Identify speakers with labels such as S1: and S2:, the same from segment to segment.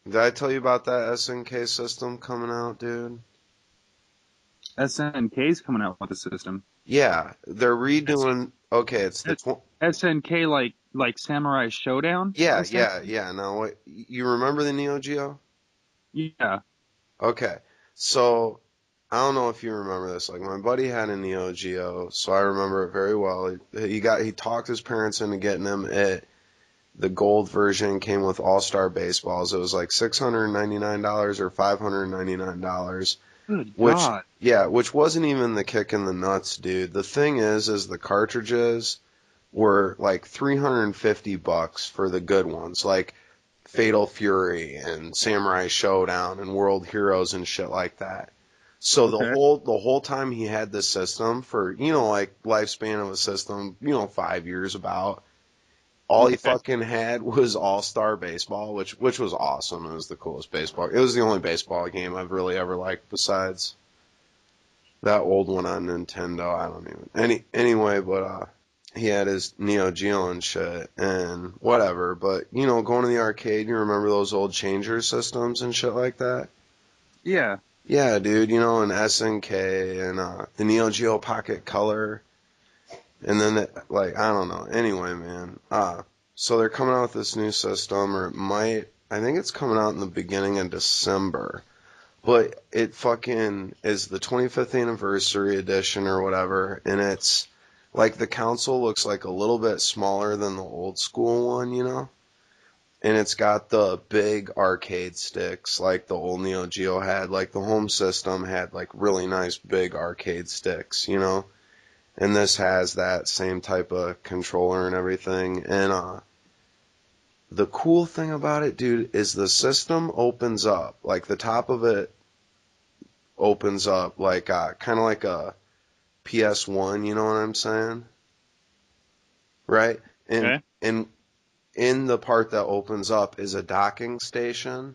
S1: Did I tell you about that SNK system coming out, dude?
S2: SNK's coming out with a system.
S1: Yeah, they're
S2: S-
S1: redoing. Okay, it's the
S2: SNK like Samurai Showdown
S1: yeah, yeah,
S2: SNK?
S1: yeah. Now, what you remember the Neo Geo?
S2: Yeah.
S1: Okay, so I don't know if you remember this. Like my buddy had a Neo Geo, so I remember it very well. He talked his parents into getting him it. The gold version came with All Star baseballs. It was like $699 or $599.
S2: Good
S1: Which,
S2: God.
S1: yeah, which wasn't even the kick in the nuts, dude. The thing is the cartridges were like 350 bucks for the good ones, like Fatal Fury and Samurai Showdown and World Heroes and shit like that. So
S2: Okay.
S1: the whole time he had this system for, like lifespan of a system, 5 years about, all he
S2: Okay.
S1: fucking had was All Star Baseball, which was awesome. It was the coolest baseball. It was the only baseball game I've really ever liked besides that old one on Nintendo. I don't even anyway, but he had his Neo Geo and shit and whatever. But going to the arcade, you remember those old changer systems and shit like that?
S2: Yeah.
S1: Yeah, dude. And SNK and the Neo Geo Pocket Color, and then like I don't know. Anyway, man. So they're coming out with this new system, or it might. I think it's coming out in the beginning of December. But it fucking is the 25th anniversary edition or whatever, and it's like the console looks like a little bit smaller than the old school one. And it's got the big arcade sticks like the old Neo Geo had, like the home system had like really nice big arcade sticks. And this has that same type of controller and everything. And the cool thing about it, dude, is the system opens up, like the top of it opens up like kind of like a PS1, you know what I'm saying? Right? And
S2: Okay.
S1: and in the part that opens up is a docking station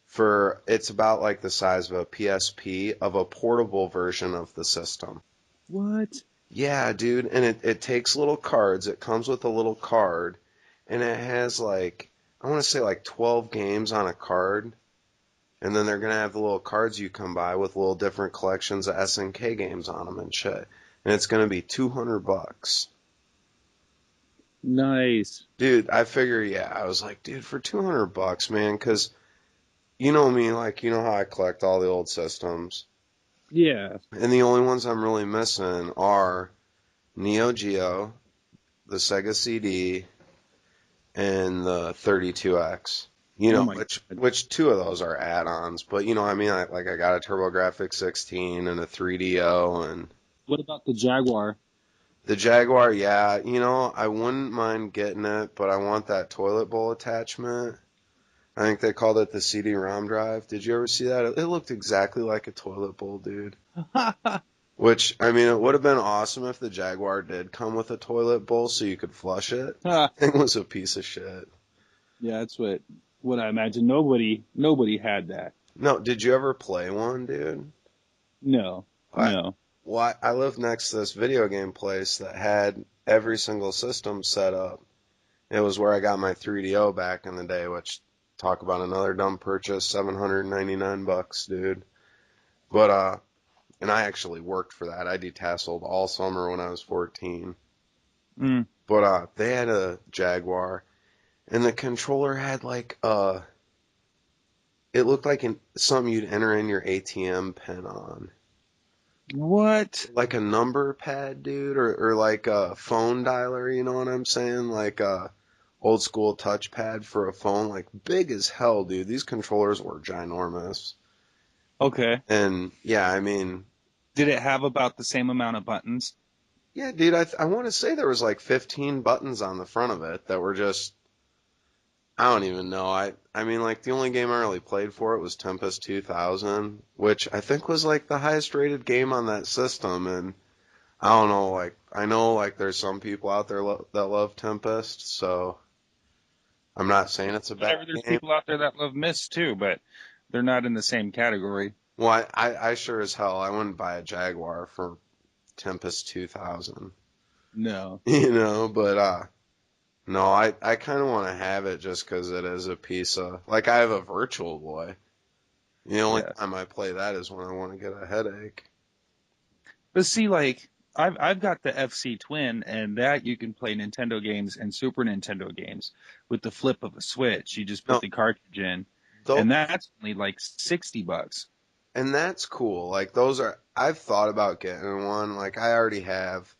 S1: for it's about like the size of a PSP of a portable version of the system.
S2: What?
S1: Yeah, dude, and it takes little cards. It comes with a little card and it has like I want to say like 12 games on a card. And then they're gonna have the little cards you come by with little different collections of SNK games on them and shit. And it's gonna be $200.
S2: Nice.
S1: Dude, I figure, yeah, I was like, dude, for $200, man, because you know me, like, you know how I collect all the old systems.
S2: Yeah.
S1: And the only ones I'm really missing are Neo Geo, the Sega CD, and the 32X.
S2: Oh my God.
S1: Which two of those are add-ons, but I mean, I got a TurboGrafx 16 and a 3DO and
S2: What about the Jaguar?
S1: the Jaguar, yeah, I wouldn't mind getting it, but I want that toilet bowl attachment. I think they called it the CD-ROM drive. Did you ever see that? It looked exactly like a toilet bowl, dude. Which, I mean, it would have been awesome if the Jaguar did come with a toilet bowl so you could flush it. Thing was a piece of shit.
S2: Yeah, that's what I imagine. Nobody had that.
S1: No, did you ever play one, dude?
S2: No.
S1: I,
S2: No.
S1: well, I lived next to this video game place that had every single system set up. It was where I got my 3DO back in the day, which talk about another dumb purchase, 799 bucks, dude. But and I actually worked for that. I detasseled all summer when I was 14.
S2: Mm.
S1: But they had a Jaguar and the controller had like it looked like something you'd enter in your ATM pin on.
S2: What?
S1: Like a number pad, dude, or like a phone dialer, you know what I'm saying? Like a old school touchpad for a phone, like big as hell, dude. These controllers were ginormous.
S2: Okay.
S1: And yeah, I mean,
S2: Did it have about the same amount of buttons?
S1: yeah, dude, I want to say there was like 15 buttons on the front of it that were just I don't even know. I mean like the only game I really played for it was Tempest 2000, which I think was like the highest rated game on that system and I don't know like I know like there's some people out there that love Tempest, so I'm not saying it's a bad
S2: Whatever. There's
S1: game.
S2: people out there that love Myst too, but they're not in the same category.
S1: Well, I sure as hell I wouldn't buy a Jaguar for Tempest 2000.
S2: No.
S1: But No, I kind of want to have it just 'cause it is a piece of, like, I have a Virtual Boy. The only
S2: Yeah.
S1: time I play that is when I want to get a headache.
S2: But see, like I've got the FC Twin, and that you can play Nintendo games and Super Nintendo games with the flip of a switch. You just put
S1: No,
S2: the cartridge in,
S1: though,
S2: and that's only like $60.
S1: and that's cool. Like, those are, I've thought about getting one. Like, I already have.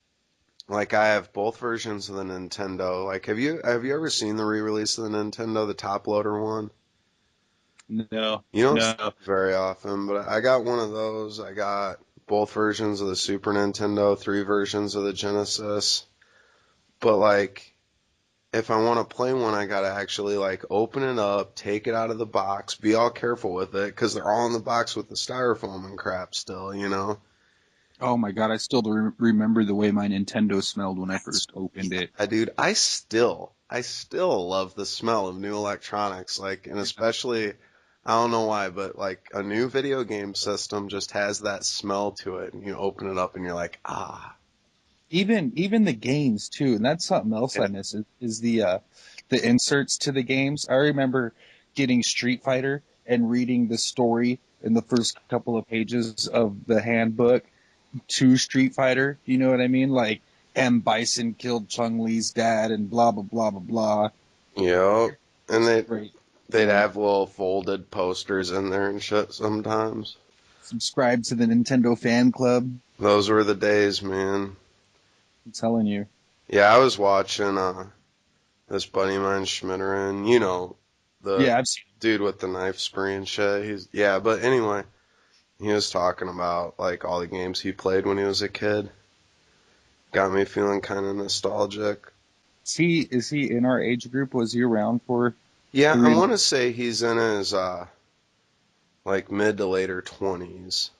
S1: Like, I have both versions of the Nintendo. Like, have you ever seen the re-release of the Nintendo, the top loader one?
S2: No,
S1: You don't see
S2: no.
S1: it very often, but I got one of those. I got both versions of the Super Nintendo, three versions of the Genesis. But like, if I want to play one, I gotta actually like open it up, take it out of the box, be all careful with it, 'cause they're all in the box with the styrofoam and crap still, you know?
S2: Oh my God, I still remember the way my Nintendo smelled when I first opened it.
S1: Yeah, dude, I still love the smell of new electronics, like, and especially, I don't know why, but like a new video game system just has that smell to it, and you open it up and you're like, ah.
S2: Even the games too, and that's something else
S1: Yeah.
S2: I miss is the inserts to the games. I remember getting Street Fighter and reading the story in the first couple of pages of the handbook to Street Fighter. You know what I mean? Like M. Bison killed Chun Li's dad and blah blah blah blah blah.
S1: Yep. And
S2: It's
S1: they
S2: great.
S1: they'd have little folded posters in there and shit sometimes.
S2: Subscribe to the Nintendo fan club.
S1: Those were the days, man.
S2: I'm telling you.
S1: Yeah, I was watching this buddy of mine, Schmitterin, the
S2: Yeah, I've seen.
S1: dude with the knife spree and shit. But anyway, he was talking about like all the games he played when he was a kid. Got me feeling kind of nostalgic.
S2: Is he in our age group? Was he around for
S1: Yeah,
S2: the
S1: I
S2: re?
S1: want to say he's in his like mid to later 20s.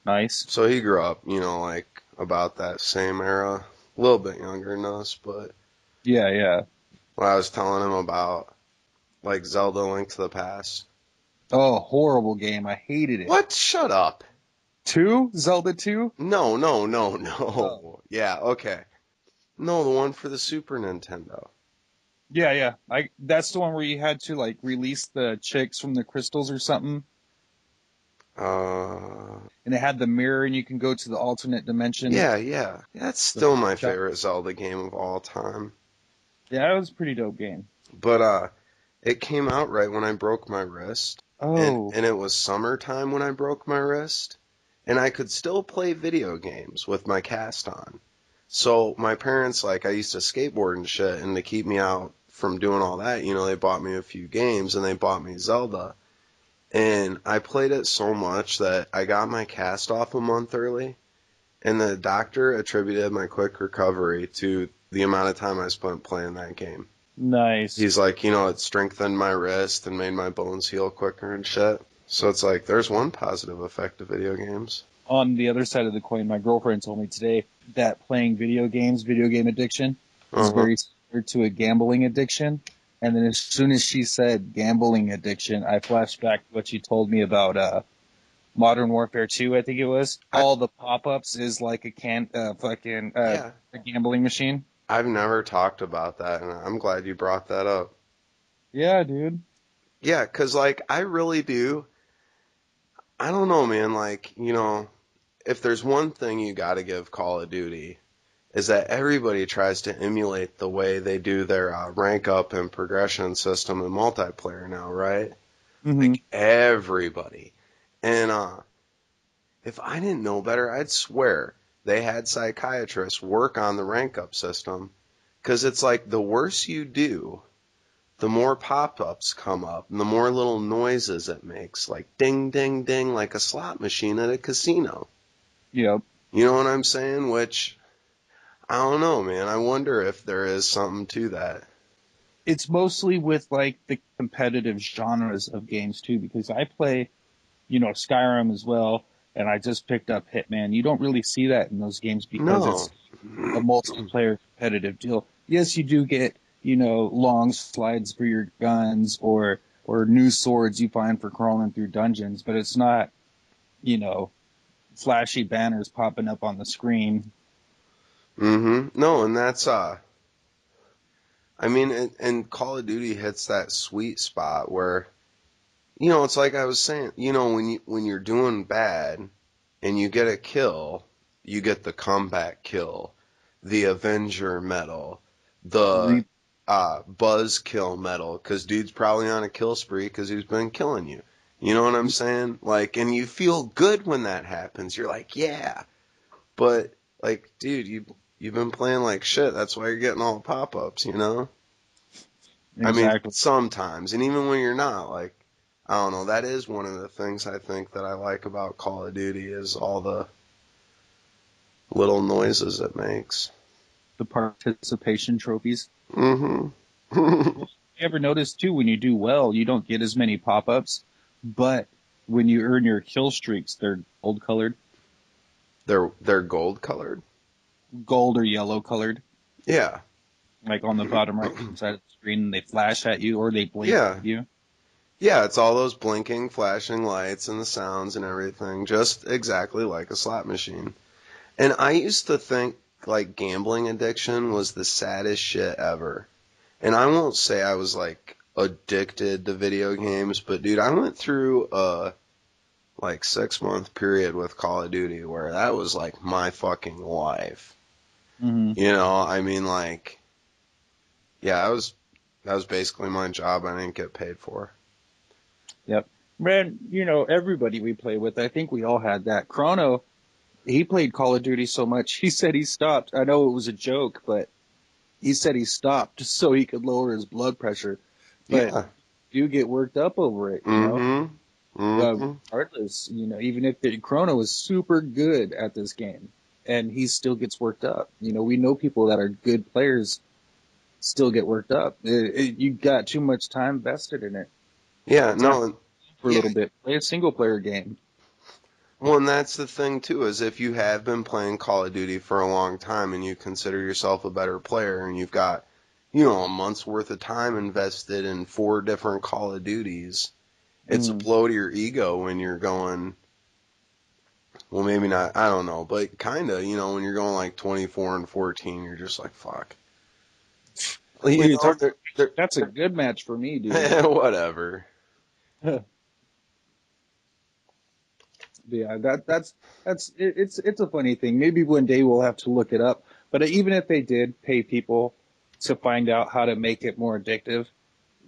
S2: Nice.
S1: So he grew up, like about that same era. A little bit younger than us, but
S2: Yeah, yeah.
S1: when I was telling him about like Zelda Link to the Past.
S2: Oh, horrible game. I hated it.
S1: What? Shut up.
S2: Two? Zelda 2?
S1: No, no, no,
S2: Oh.
S1: no. Yeah, okay. No, the one for the Super Nintendo.
S2: Yeah, yeah. That's the one where you had to like release the chicks from the crystals or something,
S1: Uh,
S2: and it had the mirror and you can go to the alternate dimension.
S1: yeah, yeah. That's
S2: The
S1: still
S2: pork
S1: my
S2: chop.
S1: favorite Zelda game of all time.
S2: Yeah, it was a pretty dope game.
S1: But it came out right when I broke my wrist, and
S2: Oh,
S1: and it was summertime when I broke my wrist, and I could still play video games with my cast on. So my parents, like, I used to skateboard and shit, and to keep me out from doing all that, they bought me a few games, and they bought me Zelda. And I played it so much that I got my cast off a month early, and the doctor attributed my quick recovery to the amount of time I spent playing that game.
S2: nice.
S1: He's like, it strengthened my wrist and made my bones heal quicker and shit. So it's like, there's one positive effect of video games.
S2: On the other side of the coin, my girlfriend told me today that playing video games, video game addiction, is
S1: Uh-huh.
S2: very similar to a gambling addiction. And then as soon as she said gambling addiction, I flashed back to what she told me about Modern Warfare 2, I think it was.
S1: I,
S2: All the pop-ups is like
S1: yeah,
S2: a gambling machine.
S1: I've never talked about that, and I'm glad you brought that up.
S2: Yeah, dude.
S1: Yeah, 'cause like, I really do. I don't know, man. Like, if there's one thing you gotta give Call of Duty, is that everybody tries to emulate the way they do their rank up and progression system in multiplayer now, right?
S2: Hmm.
S1: Like, everybody. And if I didn't know better, I'd swear they had psychiatrists work on the rank up system, because it's like the worse you do, the more pop-ups come up and the more little noises it makes, like ding, ding, ding, like a slot machine at a casino.
S2: Yep.
S1: You know what I'm saying? Which, I don't know, man. I wonder if there is something to that.
S2: It's mostly with like the competitive genres of games too, because I play, Skyrim as well, and I just picked up Hitman. You don't really see that in those games because
S1: No.
S2: it's a multiplayer competitive deal. Yes, you do get, long slides for your guns or new swords you find for crawling through dungeons, but it's not, you know, flashy banners popping up on the screen.
S1: No, and that's I mean, and Call of Duty hits that sweet spot where, it's like I was saying, when you're doing bad and you get a kill, you get the comeback kill, the Avenger medal, the
S2: Re-
S1: Buzz kill medal, because dude's probably on a kill spree because he's been killing you. You know what I'm saying? Like, and you feel good when that happens. You're like, yeah. But like, dude, you've been playing like shit. That's why you're getting all the pop-ups, you know? I mean,
S2: exactly.
S1: sometimes, and even when you're not, like, I don't know, that is one of the things I think that I like about Call of Duty is all the little noises it makes.
S2: The participation trophies.
S1: Mm-hmm.
S2: You ever notice too, when you do well, you don't get as many pop-ups, but when you earn your kill streaks, they're gold colored,
S1: They're gold colored.
S2: gold or yellow colored,
S1: Yeah.
S2: like on the bottom right hand side of the screen. They flash at you or they blink
S1: Yeah.
S2: at you.
S1: Yeah, it's all those blinking, flashing lights and the sounds and everything, just exactly like a slot machine. And I used to think like gambling addiction was the saddest shit ever. And I won't say I was like addicted to video games, but dude, I went through a like 6 month period with Call of Duty where that was like my fucking life.
S2: Hmm.
S1: I mean like yeah, that was basically my job I didn't get paid for.
S2: Yep. Man, everybody we play with, I think we all had that. Chrono, he played Call of Duty so much, he said he stopped. I know it was a joke, but he said he stopped so he could lower his blood pressure. But
S1: Yeah.
S2: you get worked up over it,
S1: Mhm. Mhm.
S2: regardless, even if the Chrono is super good at this game and he still gets worked up. We know people that are good players still get worked up. You got too much time vested in it.
S1: Yeah,
S2: Time
S1: no,
S2: for a
S1: yeah.
S2: little bit. Play a single player game.
S1: Well, and that's the thing too, is if you have been playing Call of Duty for a long time and you consider yourself a better player and you've got, a month's worth of time invested in 4 different Call of Duties, it's a
S2: Mm.
S1: blow to your ego when you're going, well, maybe not, I don't know, but kinda, when you're going like 24 and 14, you're just like, fuck. Well,
S2: What are you talking?
S1: they're,
S2: That's a good match for me, dude.
S1: whatever.
S2: Yeah, it's a funny thing. Maybe one day we'll have to look it up. But even if they did pay people to find out how to make it more addictive,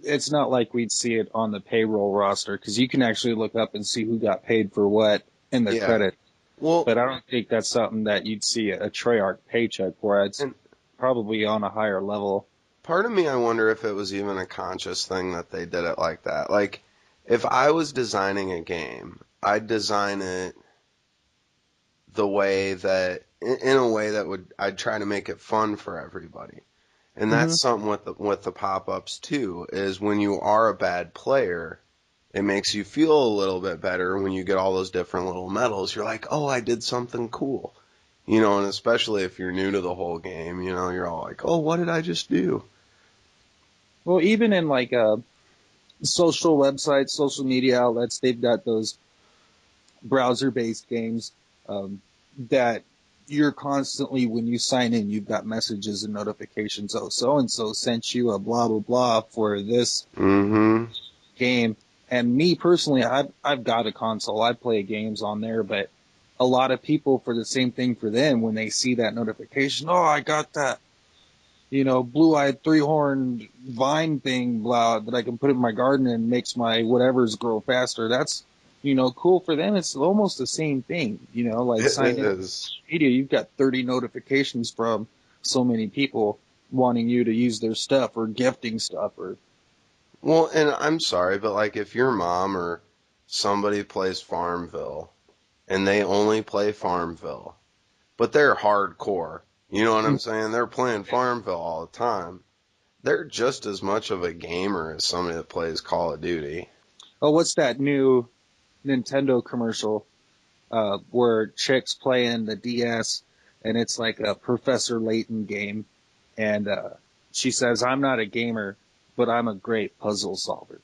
S2: it's not like we'd see it on the payroll roster because you can actually look up and see who got paid for what in the
S1: Yeah.
S2: credit.
S1: Well,
S2: But I don't think that's something that you'd see a Treyarch paycheck for. It's
S1: and
S2: probably on a higher level.
S1: part of me, I wonder if it was even a conscious thing that they did it like that. Like, if I was designing a game, I'd design it the way that, in a way that I'd try to make it fun for everybody. And
S2: Hmm.
S1: that's something with the pop-ups too, is when you are a bad player, it makes you feel a little bit better when you get all those different little medals. You're like, oh, I did something cool. And especially if you're new to the whole game, you're all like, oh, what did I just do?
S2: Well, even in like social websites, social media outlets, they've got those browser-based games that you're constantly, when you sign in, you've got messages and notifications. Oh, so and so sent you a blah blah blah for this
S1: Mm-hmm.
S2: game. And me personally, I've got a console. I play games on there, but a lot of people, for the same thing for them, when they see that notification, oh, I got that, blue-eyed three-horned vine thing, blah, that I can put in my garden and makes my whatever's grow faster. That's, cool for them. It's almost the same thing, like
S1: It
S2: sign in
S1: is.
S2: media. You've got 30 notifications from so many people wanting you to use their stuff or gifting stuff or,
S1: Well, and I'm sorry, but like if your mom or somebody plays Farmville and they only play Farmville, but they're hardcore, you know what I'm saying? They're playing Farmville all the time. They're just as much of a gamer as somebody that plays Call of Duty.
S2: oh, what's that new Nintendo commercial where chicks playing the DS and it's like a Professor Layton game, and she says, "I'm not a gamer, but I'm a great puzzle solver."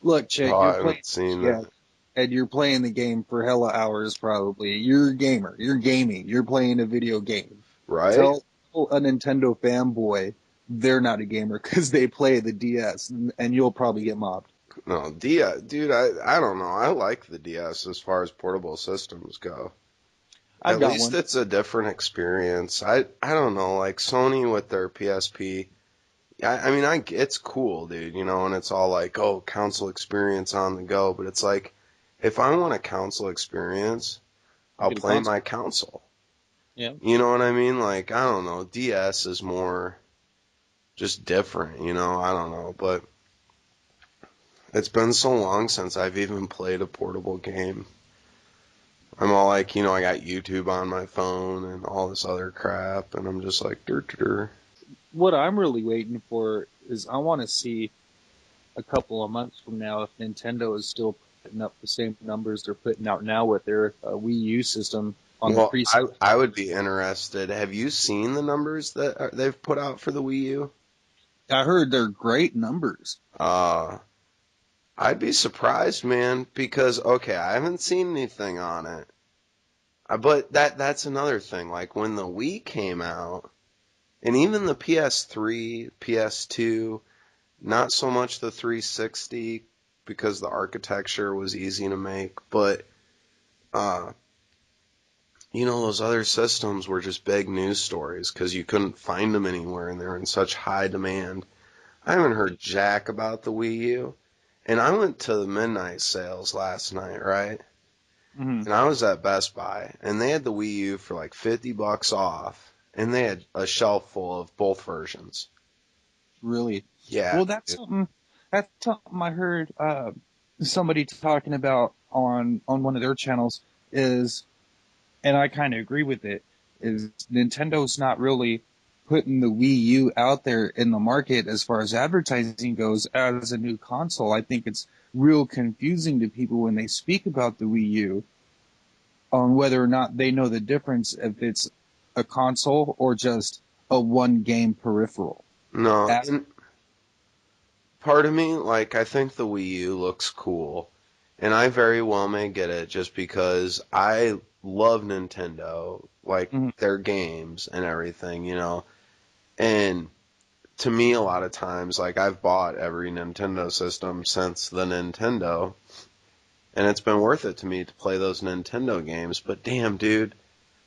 S2: Look,
S1: Oh,
S2: chick, you're
S1: I
S2: playing
S1: haven't seen
S2: yeah,
S1: that.
S2: and you're playing the game for hella hours probably. You're a gamer. You're gaming. You're playing a video game.
S1: Right?
S2: Tell a Nintendo fanboy they're not a gamer because they play the DS, and you'll probably get mobbed.
S1: No, DS, dude, I don't know. I like the DS as far as portable systems go.
S2: I've
S1: At
S2: got
S1: least
S2: one.
S1: it's a different experience. I don't know, like Sony with their PSP. I mean, it's cool, dude, you know, and it's all like, oh, console experience on the go, but it's like, if I want a console experience, I'll
S2: Get a
S1: play
S2: console.
S1: my console.
S2: Yeah.
S1: You know what I mean? Like, I don't know, DS is more just different, you know, I don't know, but it's been so long since I've even played a portable game. I'm all like, you know, I got YouTube on my phone and all this other crap, and I'm just like, dur, dur, dur.
S2: What I'm really waiting for is I want to see a couple of months from now if Nintendo is still putting up the same numbers they're putting out now with their Wii U system on the
S1: Well,
S2: pre.
S1: I would be interested. Have you seen the numbers that they've put out for the Wii U?
S2: I heard they're great numbers.
S1: Uh, I'd be surprised, man, because okay, I haven't seen anything on it. But that's another thing. Like when the Wii came out, and even the PS3, PS2, not so much the 360 because the architecture was easy to make, but uh, you know, those other systems were just big news stories because you couldn't find them anywhere and they're in such high demand. I haven't heard jack about the Wii U. And I went to the midnight sales last night, right?
S2: Mm-hmm.
S1: And I was at Best Buy and they had the Wii U for like $50 off and they had a shelf full of both versions.
S2: Really.
S1: Yeah.
S2: Well, that's something I heard somebody talking about on one of their channels is, and I kind of agree with it, is Nintendo's not really putting the Wii U out there in the market as far as advertising goes as a new console. I think it's real confusing to people when they speak about the Wii U on whether or not they know the difference if it's a console or just a one game peripheral.
S1: No,
S2: As,
S1: and part of me, like, I think the Wii U looks cool. And I very well may get it just because I love Nintendo, like
S2: Mhm.
S1: their games and everything, you know. And to me, a lot of times, like I've bought every Nintendo system since the Nintendo, and it's been worth it to me to play those Nintendo games. But damn, dude,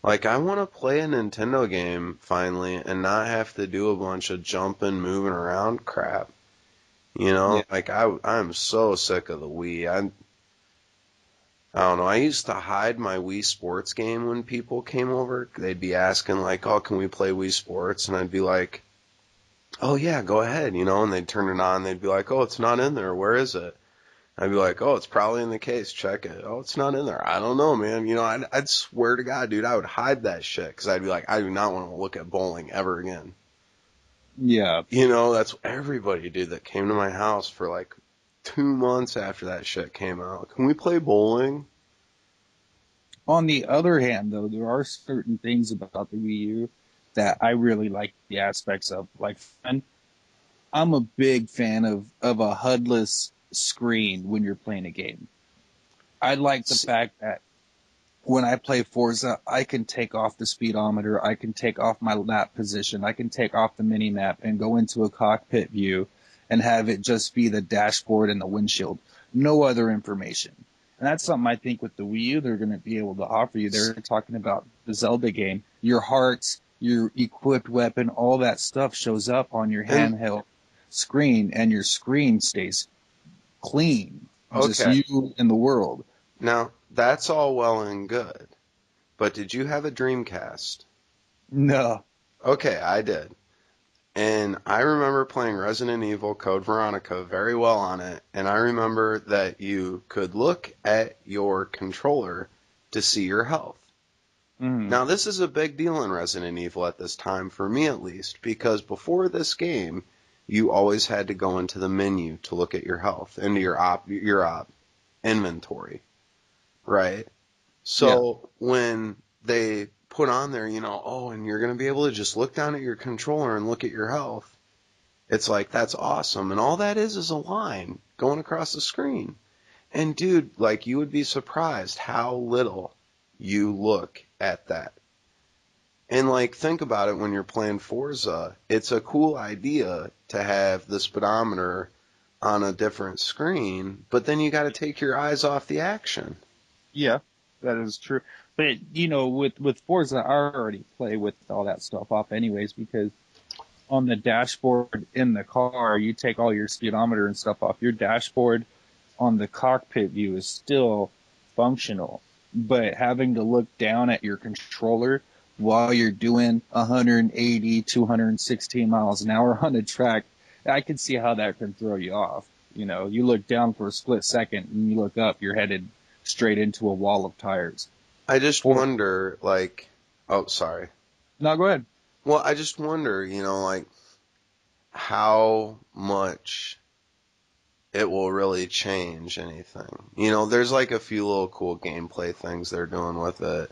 S1: like I want to play a Nintendo game finally and not have to do a bunch of jumping, moving around crap. You
S2: Yeah.
S1: know, like I'm so sick of the Wii. I don't know. I used to hide my Wii Sports game when people came over. They'd be asking like, "Oh, can we play Wii Sports?" And I'd be like, "Oh yeah, go ahead," you know, and they'd turn it on. They'd be like, "Oh, it's not in there. Where is it?" I'd be like, "Oh, it's probably in the case. Check it." "Oh, it's not in there." "I don't know, man." You know, I'd swear to God, dude, I would hide that shit because I'd be like, "I do not want to look at bowling ever again."
S2: Yeah.
S1: You know, that's what everybody did that came to my house for like 2 months after that shit came out. "Can we play bowling?"
S2: On the other hand, though, there are certain things about the Wii U that I really like the aspects of. Like, and I'm a big fan of a HUDless screen when you're playing a game. I like the fact that when I play Forza, I can take off the speedometer, I can take off my lap position, I can take off the mini map and go into a cockpit view and have it just be the dashboard and the windshield. No other information. And that's something I think with the Wii U they're going to be able to offer you. They're talking about the Zelda game. Your hearts, your equipped weapon, all that stuff shows up on your
S1: And
S2: handheld screen and your screen stays clean. Just
S1: okay,
S2: you and the world.
S1: now that's all well and good, but did you have a Dreamcast?
S2: No.
S1: Okay, I did. And I remember playing Resident Evil Code Veronica very well on it, and I remember that you could look at your controller to see your health.
S2: Mm.
S1: Now, this is a big deal in Resident Evil at this time, for me at least, because before this game, you always had to go into the menu to look at your health, into your inventory, right?
S2: Yeah.
S1: So when they put on there, you know, oh, and you're going to be able to just look down at your controller and look at your health, it's like, that's awesome. And all that is a line going across the screen. And dude, like, you would be surprised how little you look at that. And like, think about it when you're playing Forza. It's a cool idea to have the speedometer on a different screen, but then you got to take your eyes off the action.
S2: Yeah, that is true. But with Forza, I already play with all that stuff off anyways because on the dashboard in the car, you take all your speedometer and stuff off. Your dashboard on the cockpit view is still functional, but having to look down at your controller while you're doing 180, 216 miles an hour on a track, I can see how that can throw you off. You look down for a split second and you look up, you're headed straight into a wall of tires.
S1: I just
S2: Or,
S1: wonder, like, oh, sorry.
S2: no, go ahead.
S1: Well, I just wonder, like, how much it will really change anything. There's like a few little cool gameplay things they're doing with it,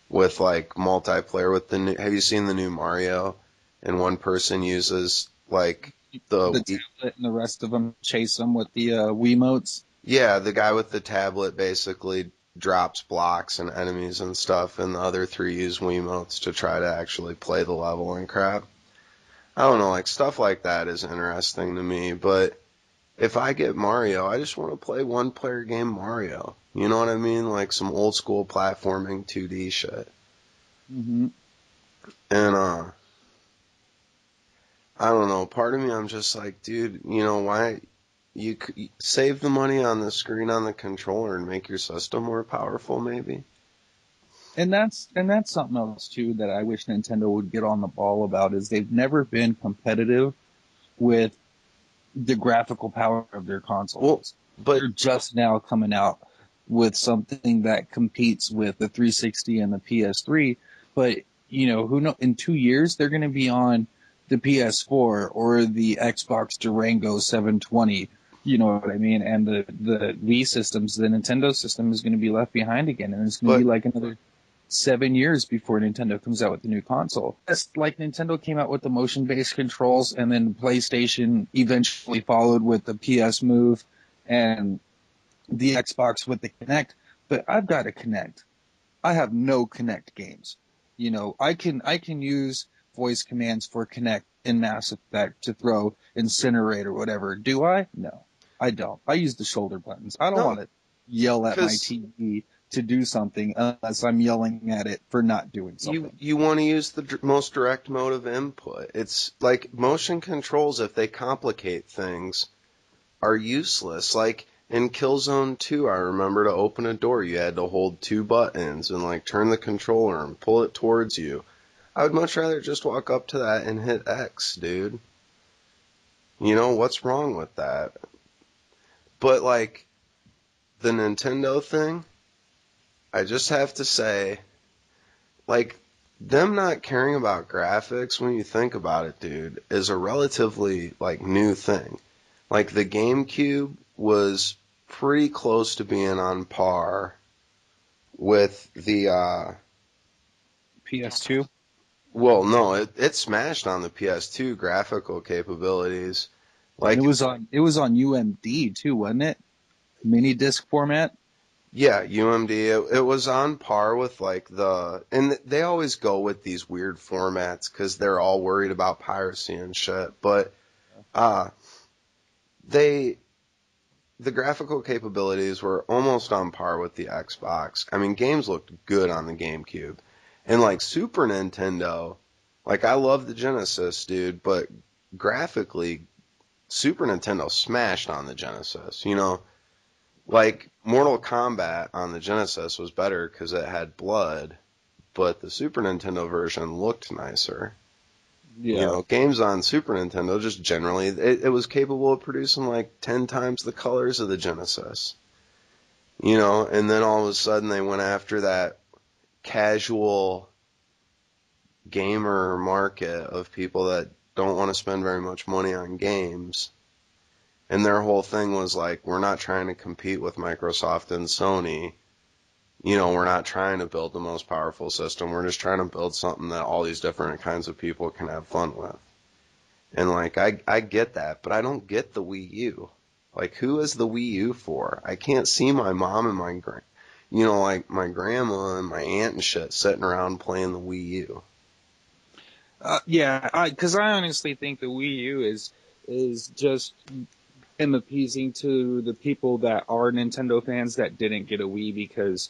S1: with like multiplayer. With the new, have you seen the new Mario? And one person uses like
S2: The
S1: the
S2: tablet and the rest of them chase them with the Wiimotes.
S1: yeah, the guy with the tablet basically drops blocks and enemies and stuff, and the other three use Wiimotes to try to actually play the level and crap. I don't know, like stuff like that is interesting to me, but if I get Mario, I just want to play one player game Mario. You know what I mean? Like some old school platforming 2D shit.
S2: Mm-hmm.
S1: And I don't know, part of me I'm just like, dude, why you save the money on the screen on the controller and make your system more powerful maybe?
S2: And that's something else too that I wish Nintendo would get on the ball about is they've never been competitive with the graphical power of their
S1: Well,
S2: consoles.
S1: but
S2: They're just now coming out with something that competes with the 360 and the PS3. But who know? In 2 years, they're going to be on the PS4 or the Xbox Durango 720. You know what I mean? And the Wii systems, the Nintendo system is going to be left behind again, and it's going to be
S1: but
S2: like another 7 years before Nintendo comes out with a new console. It's like Nintendo came out with the motion-based controls, and then PlayStation eventually followed with the PS Move and the Xbox with the Kinect. But I've got a Kinect. I have no Kinect games. I can use voice commands for Kinect in Mass Effect to throw Incinerate or whatever. Do I? No, I don't. I use the shoulder buttons. I don't
S1: no,
S2: want to yell at my
S1: cuz
S2: TV to do something unless I'm yelling at it for not doing
S1: you
S2: something.
S1: you want to use the most direct mode of input. It's like motion controls if they complicate things are useless. Like in Killzone 2, I remember to open a door, you had to hold two buttons and like turn the controller and pull it towards you. I would much rather just walk up to that and hit X, dude. What's wrong with that? But like the Nintendo thing, I just have to say, like, them not caring about graphics when you think about it, dude, is a relatively like new thing. Like the GameCube was pretty close to being on par with the
S2: PS2,
S1: well, no, it smashed on the PS2 graphical capabilities.
S2: and it
S1: Like
S2: was on UMD too, wasn't it? Mini disc format.
S1: yeah, UMD it was on par with like and they always go with these weird formats cuz they're all worried about piracy and shit, but uh they the graphical capabilities were almost on par with the Xbox. I mean, games looked good on the GameCube. And like Super Nintendo, like I love the Genesis, dude, but graphically, Super Nintendo smashed on the Genesis. Like Mortal Kombat on the Genesis was better because it had blood, but the Super Nintendo version looked nicer.
S2: Yeah.
S1: Games on Super Nintendo just generally, it was capable of producing like 10 times the colors of the Genesis. And then all of a sudden they went after that casual gamer market of people that don't want to spend very much money on games. And their whole thing was like, we're not trying to compete with Microsoft and Sony. We're not trying to build the most powerful system. We're just trying to build something that all these different kinds of people can have fun with. And like, I get that, but I don't get the Wii U. Like, who is the Wii U for? I can't see my mom and like my grandma and my aunt and shit sitting around playing the Wii U.
S2: Yeah, because I honestly think the Wii U is just am appeasing to the people that are Nintendo fans that didn't get a Wii because,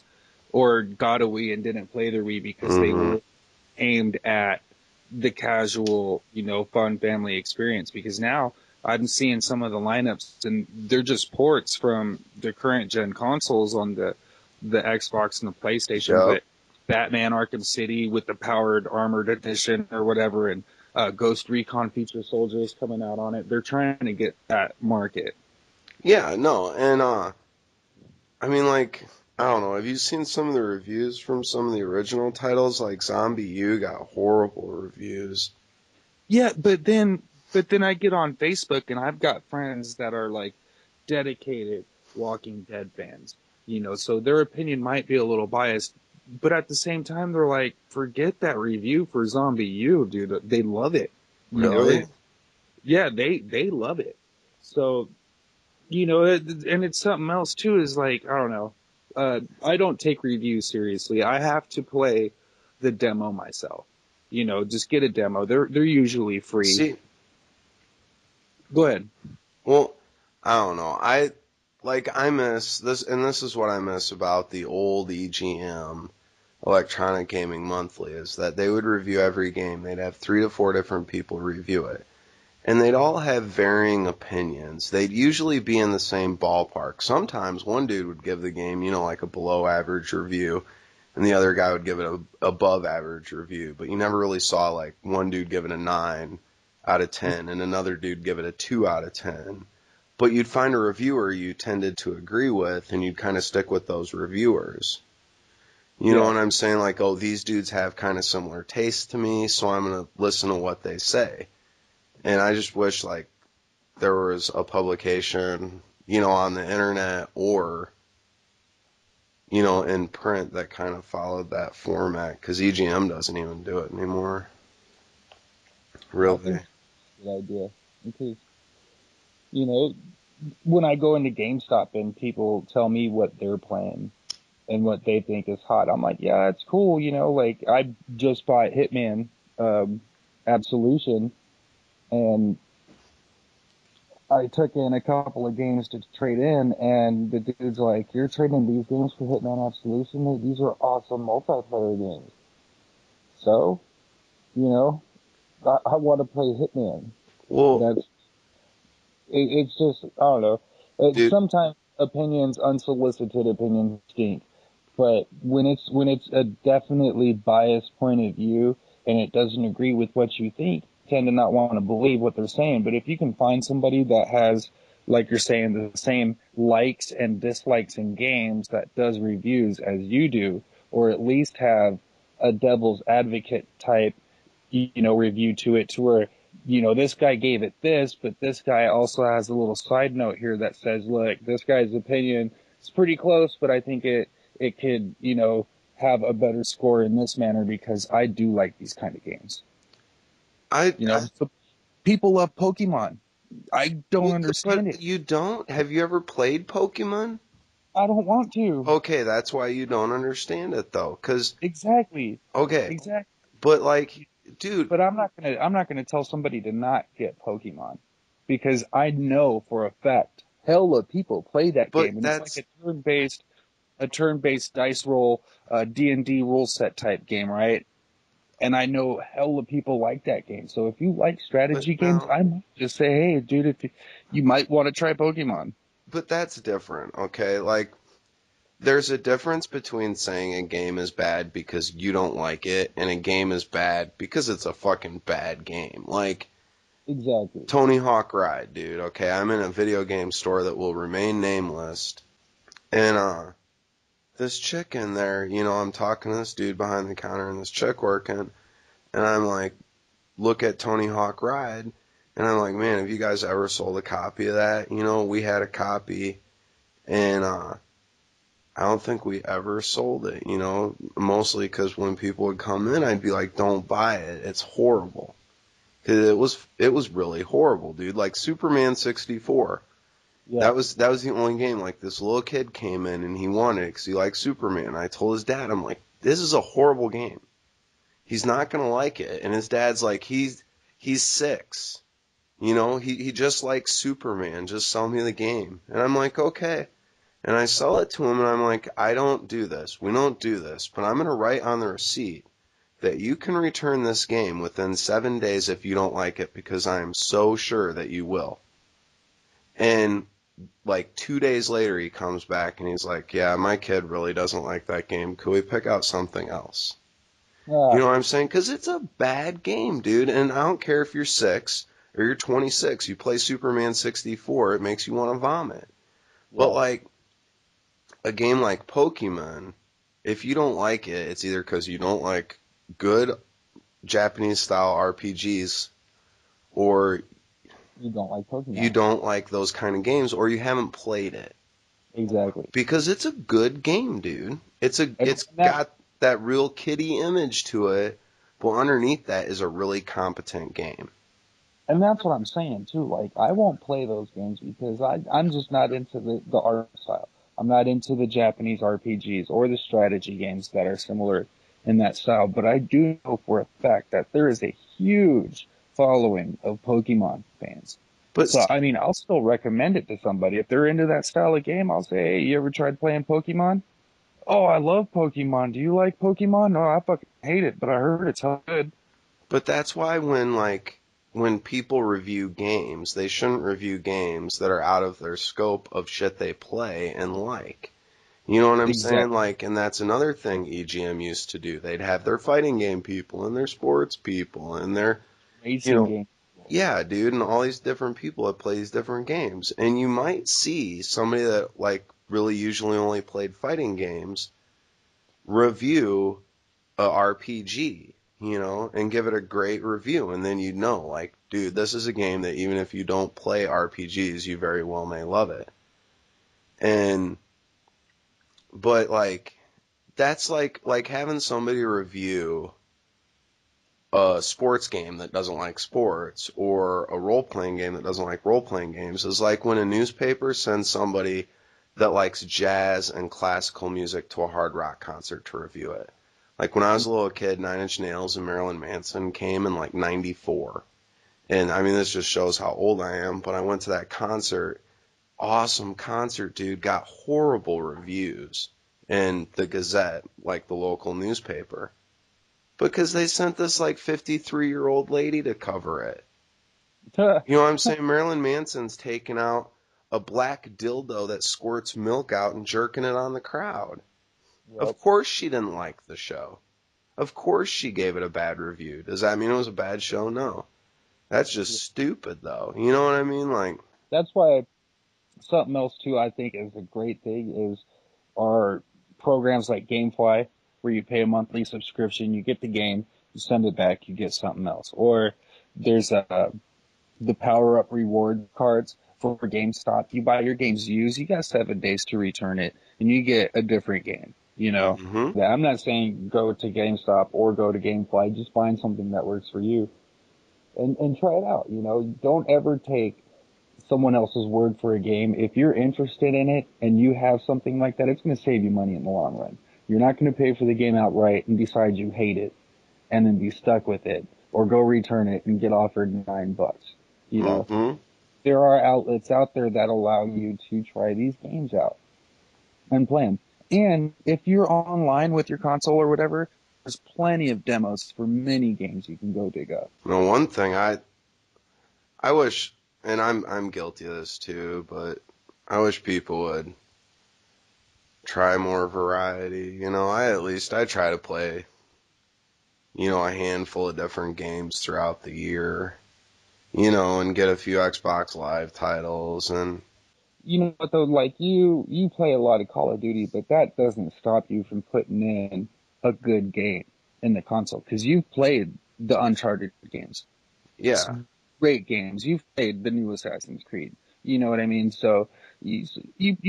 S2: or got a Wii and didn't play their Wii because they
S1: Hmm.
S2: were aimed at the casual, fun family experience. Because now I'm seeing some of the lineups and they're just ports from the current gen consoles on the Xbox and the PlayStation,
S1: Yep.
S2: but Batman Arkham City with the powered armored edition or whatever, and Ghost Recon Future Soldiers coming out on it. They're trying to get that market.
S1: Yeah, no, and I mean, like, I don't know. Have you seen some of the reviews from some of the original titles? Like Zombie U got horrible reviews.
S2: Yeah, but then I get on Facebook and I've got friends that are like dedicated Walking Dead fans, so their opinion might be a little biased, but at the same time they're like, forget that review for Zombie U, dude. They love it, you know.
S1: Really?
S2: Yeah, they love it. So, and it's something else too. Is like, I don't know. I don't take reviews seriously. I have to play the demo myself. Just get a demo. They're usually free.
S1: See,
S2: Go ahead.
S1: well, I don't know. I miss this, and this is what I miss about the old EGM, Electronic Gaming Monthly, is that they would review every game. They'd have 3 to 4 different people review it. And they'd all have varying opinions. They'd usually be in the same ballpark. Sometimes one dude would give the game, like a below average review, and the other guy would give it a above average review. But you never really saw like one dude give it a 9 out of 10 and another dude give it a 2 out of 10. But you'd find a reviewer you tended to agree with, and you'd kind of stick with those reviewers. You know
S2: Yeah.
S1: what I'm saying? Like, oh, these dudes have kind of similar tastes to me, so I'm going to listen to what they say. And I just wish, like, there was a publication, on the internet or, in print that kind of followed that format, because EGM doesn't even do it anymore.
S2: I
S1: Really.
S2: think it's a good idea because, you know, when I go into GameStop and people tell me what they're playing and what they think is hot, I'm like, yeah, it's cool. Like I just bought Hitman, um, Absolution, and I took in a couple of games to trade in, and the dude's like, "You're trading these games for Hitman Absolution? Mate, these are awesome multiplayer games." So, you know, I want to play Hitman.
S1: Well,
S2: That's it's just I don't know.
S1: dude,
S2: Sometimes opinions, unsolicited opinions, stink. But when it's a definitely biased point of view and it doesn't agree with what you think, you tend to not want to believe what they're saying. But if you can find somebody that has, like you're saying, the same likes and dislikes in games that does reviews as you do, or at least have a devil's advocate type, review to it to where, this guy gave it this, but this guy also has a little side note here that says, look, this guy's opinion is pretty close, but I think it could, have a better score in this manner because I do like these kind of games.
S1: I,
S2: So people love Pokemon. I don't
S1: well,
S2: understand
S1: but
S2: it.
S1: you don't? Have you ever played Pokemon?
S2: I don't want to.
S1: Okay, that's why you don't understand it though. Cause,
S2: Exactly.
S1: okay,
S2: Exactly.
S1: but like, dude,
S2: But I'm not gonna tell somebody to not get Pokemon because I know for a fact hell of people play that
S1: but
S2: game and it's like
S1: that's,
S2: a turn-based dice roll D&D rule set type game, right? And I know hell of people like that game. So if you like
S1: but
S2: strategy games,
S1: no,
S2: I might just say, hey, dude, if you might want to try Pokemon.
S1: but that's different, okay? Like, there's a difference between saying a game is bad because you don't like it and a game is bad because it's a fucking bad game. Like
S2: Exactly.
S1: Tony Hawk Ride, dude. Okay, I'm in a video game store that will remain nameless, and this chick in there, I'm talking to this dude behind the counter and this chick working, and I'm like, look at Tony Hawk Ride, and I'm like, man, have you guys ever sold a copy of that? We had a copy, and I don't think we ever sold it, mostly because when people would come in, I'd be like, don't buy it. It's horrible. 'Cause it was really horrible, dude. Like Superman 64.
S2: Yeah.
S1: That was the only game. Like this little kid came in and he wanted it because he liked Superman. I told his dad, I'm like, this is a horrible game. He's not gonna like it. And his dad's like, he's 6. He just likes Superman. Just sell me the game. And I'm like, okay. And I sell it to him, and I'm like, I don't do this. We don't do this. But I'm gonna write on the receipt that you can return this game within 7 days if you don't like it, because I am so sure that you will. And like 2 days later, he comes back and he's like, yeah, my kid really doesn't like that game. Could we pick out something else? You
S2: Yeah,
S1: know what I'm saying? Because it's a bad game, dude. And I don't care if you're 6 or you're 26. You play Superman 64, it makes you want to vomit. But
S2: yeah,
S1: like a game like Pokemon, if you don't like it, it's either because you don't like good Japanese style RPGs, or
S2: you don't like
S1: you
S2: Pokemon.
S1: don't like those kind of games, or you haven't played it.
S2: Exactly.
S1: Because it's a good game, dude. It's
S2: And that
S1: got that real kiddie image to it, but underneath that is a really competent game.
S2: and that's what I'm saying too. Like I won't play those games because I'm just not into the art style. I'm not into the Japanese RPGs or the strategy games that are similar in that style. But I do know for a fact that there is a huge following of Pokemon fans.
S1: But
S2: So I mean, I'll still recommend it to somebody if they're into that style of game. I'll say, hey, you ever tried playing Pokemon? Oh, I love Pokemon. Do you like Pokemon? No, I fucking hate it, but I heard it's good.
S1: but that's why when people review games, they shouldn't review games that are out of their scope of shit they play and like. You know what I'm saying?
S2: Exactly.
S1: Like, and that's another thing EGM used to do. They'd have their fighting game people and their sports people and their, you
S2: Racing
S1: know,
S2: game.
S1: yeah, dude, and all these different people that play these different games. And you might see somebody that like really usually only played fighting games review a RPG, and give it a great review, and then you'd know, like, dude, this is a game that even if you don't play RPGs, you very well may love it. And but like that's like having somebody review a sports game that doesn't like sports, or a role playing game that doesn't like role playing games, is like when a newspaper sends somebody that likes jazz and classical music to a hard rock concert to review it. Like when I was a little kid, Nine Inch Nails and Marilyn Manson came in like '94. And I mean, this just shows how old I am, but I went to that concert. Awesome concert, dude. Got horrible reviews in the Gazette, like the local newspaper, because they sent this like 53-year-old lady to cover it. You know what I'm saying? Marilyn Manson's taking out a black dildo that squirts milk out and jerking it on the crowd. Of
S2: Yep.
S1: course she didn't like the show. Of course she gave it a bad review. Does that mean it was a bad show? No. That's just stupid, though. You know what I mean? Like,
S2: That's why something else too I think is a great thing is are programs like GameFly where you pay a monthly subscription, you get the game, you send it back, you get something else. Or there's the power up reward cards for GameStop. You buy your games used, you got 7 days to return it, and you get a different game. You know,
S1: mm-hmm.
S2: yeah, I'm not saying go to GameStop or go to GameFly. Just find something that works for you and try it out. You know, don't ever take someone else's word for a game. If you're interested in it and you have something like that, it's going to save you money in the long run. You're not going to pay for the game outright and decide you hate it and then be stuck with it, or go return it and get offered $9. You know,
S1: Mm-hmm.
S2: there are outlets out there that allow you to try these games out and play them. And if you're online with your console or whatever, there's plenty of demos for many games you can go dig up.
S1: Now, one thing I wish, and I'm guilty of this too, but I wish people would try more variety. I try to play, a handful of different games throughout the year, and get a few Xbox Live titles. And
S2: You know what though, like you play a lot of Call of Duty, but that doesn't stop you from putting in a good game in the console because you've played the Uncharted games. It's
S1: yeah,
S2: great games. You've played the new Assassin's Creed. You know what I mean? So you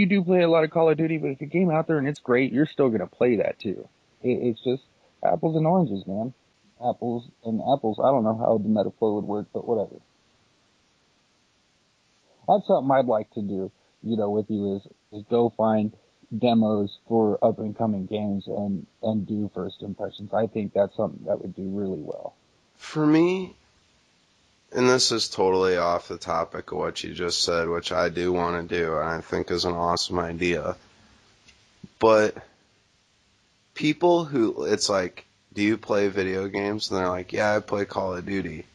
S2: do play a lot of Call of Duty, but if a game out there and it's great, you're still gonna play that too. It's just apples and oranges, man. Apples and apples. I don't know how the metaphor would work, but whatever. That's something I'd like to do, you know, with you is go find demos for up and coming games and do first impressions. I think that's something that would do really well.
S1: For me, and this is totally off the topic of what you just said, which I do want to do, and I think is an awesome idea. But people who, it's like, do you play video games? And they're like, yeah, I play Call of Duty.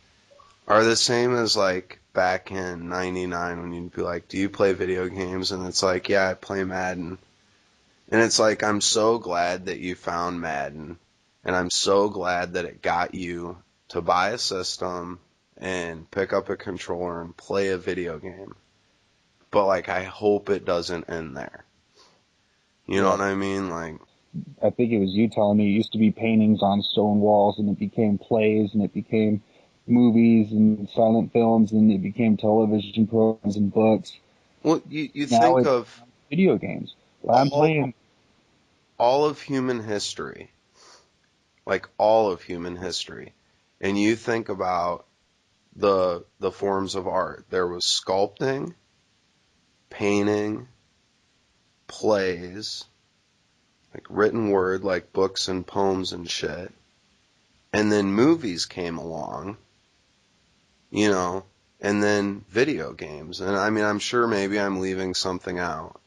S1: Are the same as like back in '99 when you'd be like, do you play video games? And it's like, yeah, I play Madden. And it's like, I'm so glad that you found Madden, and I'm so glad that it got you to buy a system and pick up a controller and play a video game. But like, I hope it doesn't end there. You know
S2: Yeah,
S1: what I mean? Like,
S2: I think it was you telling me it used to be paintings on stone walls, and it became plays, and it became movies and silent films, and it became television programs and books.
S1: well, you
S2: Now
S1: think
S2: it's
S1: of
S2: video games. But I'm
S1: all
S2: playing.
S1: all of human history, like all of human history, and you think about the forms of art. There was sculpting, painting, plays, like written word, like books and poems and shit. And then movies came along, you know, and then video games. And I mean, I'm sure maybe I'm leaving something out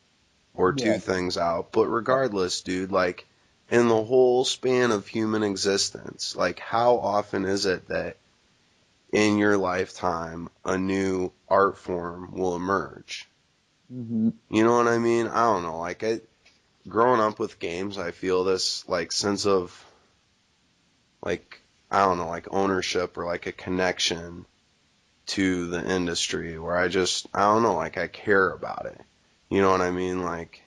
S1: or two
S2: Yeah,
S1: things out, but regardless, dude, like in the whole span of human existence, like how often is it that in your lifetime a new art form will emerge?
S2: hmm
S1: You know what I mean? I don't know. Like growing up with games, I feel this like sense of like I don't know, like ownership or like a connection to the industry where I don't know, like I care about it. You know what I mean? Like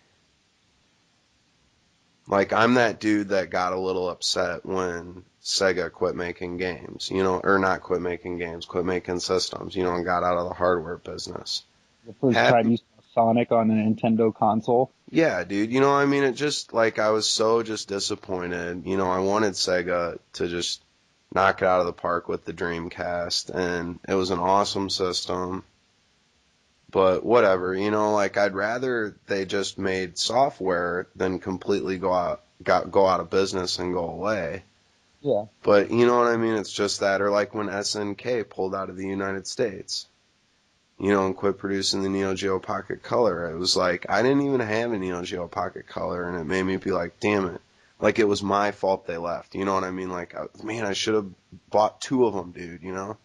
S1: I'm that dude that got a little upset when Sega quit making games, you know, or not quit making games, quit making systems, you know, and got out of the hardware business.
S2: the first time
S1: Happy,
S2: you saw Sonic on a Nintendo console.
S1: yeah, dude, you know, what I mean, it just like I was so just disappointed. You know, I wanted Sega to just knock it out of the park with the Dreamcast, and it was an awesome system. But whatever, you know, like I'd rather they just made software than completely go out of business and go away.
S2: Yeah,
S1: But you know what I mean? It's just that, or like when SNK pulled out of the United States, you know, and quit producing the Neo-Geo Pocket Color. It was like I didn't even have a Neo-Geo Pocket Color, and it made me be like, damn it, like it was my fault they left. You know what I mean? Like, man, I should have bought two of them, dude. You know?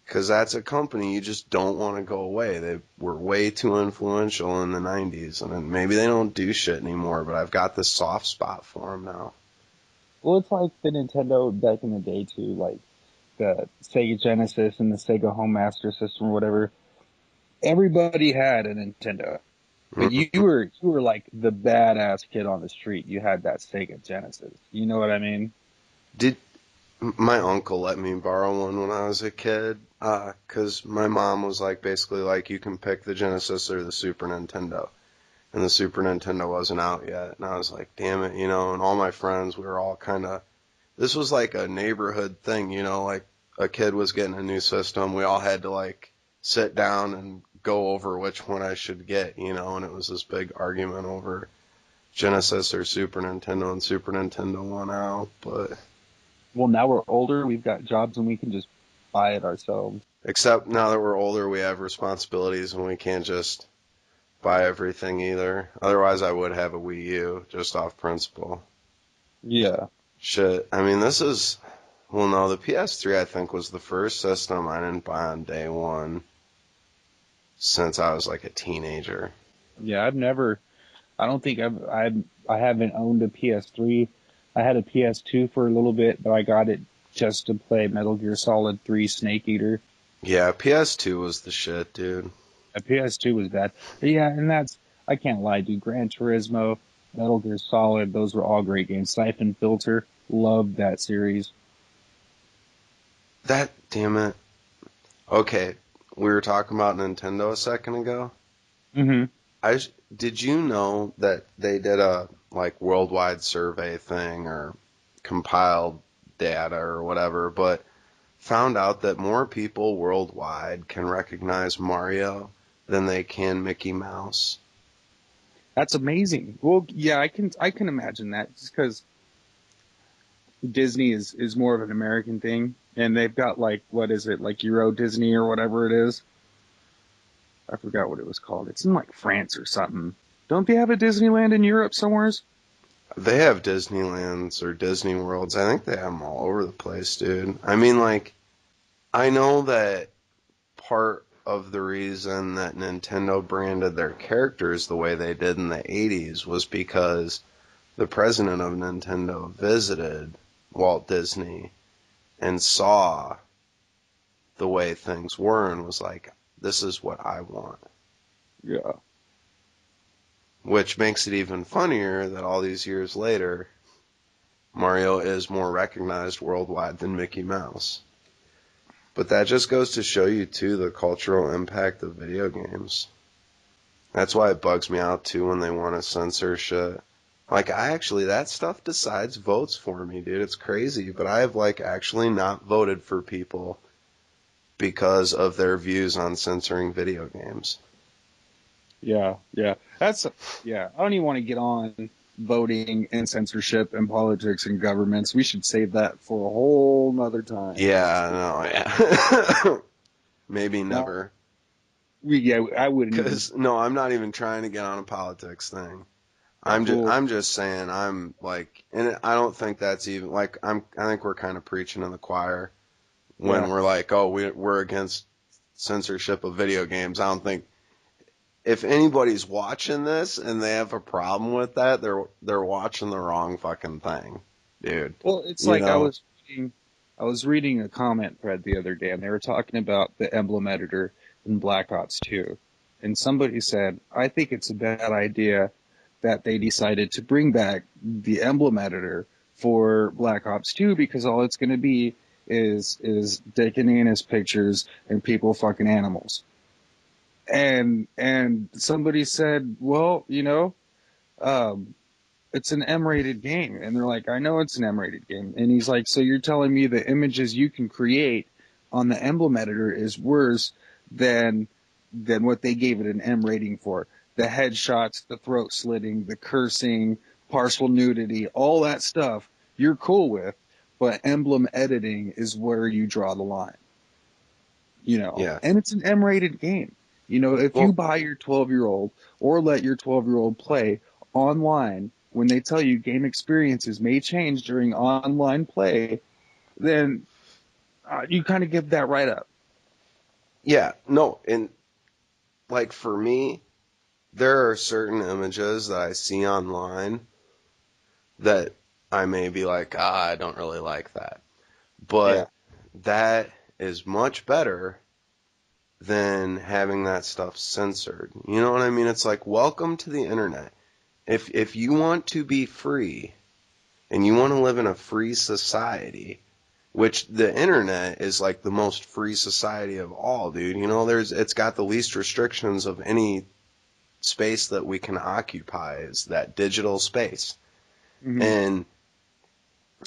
S1: Because that's a company you just don't want to go away. They were way too influential in the 90s, and then maybe they don't do shit anymore, but I've got this soft spot for them now.
S2: well, it's like the Nintendo back in the day too, like the Sega Genesis and the Sega Home Master System or whatever. Everybody had a Nintendo, but
S1: Mm.
S2: you were like the badass kid on the street. You had that Sega Genesis. You know what I mean?
S1: Did my uncle let me borrow one when I was a kid? 'Cause my mom was like, basically like, you can pick the Genesis or the Super Nintendo. And the Super Nintendo wasn't out yet. And I was like, damn it, you know, and all my friends, we were all kind of, this was like a neighborhood thing, you know, like a kid was getting a new system. We all had to like sit down and go over which one I should get, you know, and it was this big argument over Genesis or Super Nintendo, and Super Nintendo won out. But
S2: Well, now we're older. We've got jobs and we can just buy it ourselves.
S1: except now that we're older, we have responsibilities and we can't just buy everything either. Otherwise, I would have a Wii U just off principle.
S2: Yeah.
S1: Shit. I mean, this is, well, no, the PS3 I think was the first system I didn't buy on day one since I was like a teenager.
S2: Yeah, I don't think I haven't owned a PS3. I had a PS2 for a little bit, but I got it just to play Metal Gear Solid 3 Snake Eater.
S1: Yeah, PS2 was the shit, dude.
S2: A PS2 was bad. But yeah, and I can't lie, dude. Gran Turismo, Metal Gear Solid, those were all great games. Siphon Filter, loved that series.
S1: That, damn it. Okay, we were talking about Nintendo a second ago.
S2: hmm
S1: Did you know that they did a like worldwide survey thing or compiled data or whatever, but found out that more people worldwide can recognize Mario than they can Mickey Mouse.
S2: That's amazing. Well, yeah, I can imagine that just because Disney is more of an American thing, and they've got like what is it like Euro Disney or whatever it is. I forgot what it was called. It's in like France or something. Don't they have a Disneyland in Europe somewheres?
S1: They have Disneylands or Disney Worlds. I think they have them all over the place, dude. I mean, like, I know that part of the reason that Nintendo branded their characters the way they did in the 80s was because the president of Nintendo visited Walt Disney and saw the way things were and was like, this is what I want.
S2: Yeah.
S1: Which makes it even funnier that all these years later, Mario is more recognized worldwide than Mickey Mouse. But that just goes to show you, too, the cultural impact of video games. That's why it bugs me out, too, when they want to censor shit. Like, that stuff decides votes for me, dude. It's crazy, but I have, like, actually not voted for people because of their views on censoring video games.
S2: Yeah, yeah. Yeah. I don't even want to get on voting and censorship and politics and governments. We should save that for a whole nother time.
S1: Yeah, no, yeah. Maybe
S2: Now,
S1: never.
S2: yeah, I wouldn't even.
S1: Because, no, I'm not even trying to get on a politics thing.
S2: Well,
S1: I'm just saying I'm like, and I don't think that's even like I think we're kind of preaching to the choir when
S2: yeah.
S1: we're like, oh, we're against censorship of video games. I don't think if anybody's watching this and they have a problem with that, they're watching the wrong fucking thing, dude.
S2: Well, it's
S1: You
S2: like
S1: know?
S2: I was reading a comment thread the other day, and they were talking about the emblem editor in Black Ops 2, and somebody said, "I think it's a bad idea that they decided to bring back the emblem editor for Black Ops 2 because all it's going to be is Dick and Anna's pictures and people fucking animals." And somebody said, "Well, um, it's an M-rated game," and they're like, "I know it's an M-rated game," and he's like, "So you're telling me the images you can create on the emblem editor is worse than what they gave it an M rating for? The headshots, the throat slitting, the cursing, partial nudity, all that stuff you're cool with, but emblem editing is where you draw the line,
S1: Yeah.
S2: and it's an M-rated game. If you
S1: Well,
S2: buy your 12-year-old or let your 12-year-old play online, when they tell you game experiences may change during online play, then you kind of give that right up.
S1: yeah, no, and like for me, there are certain images that I see online that I may be like, I don't really like that.
S2: Yeah.
S1: But that is much better than having that stuff censored. You know what I mean? It's like, welcome to the internet. If you want to be free and you want to live in a free society, which the internet is like the most free society of all, dude. It's got the least restrictions of any space that we can occupy is that digital space.
S2: Hmm.
S1: And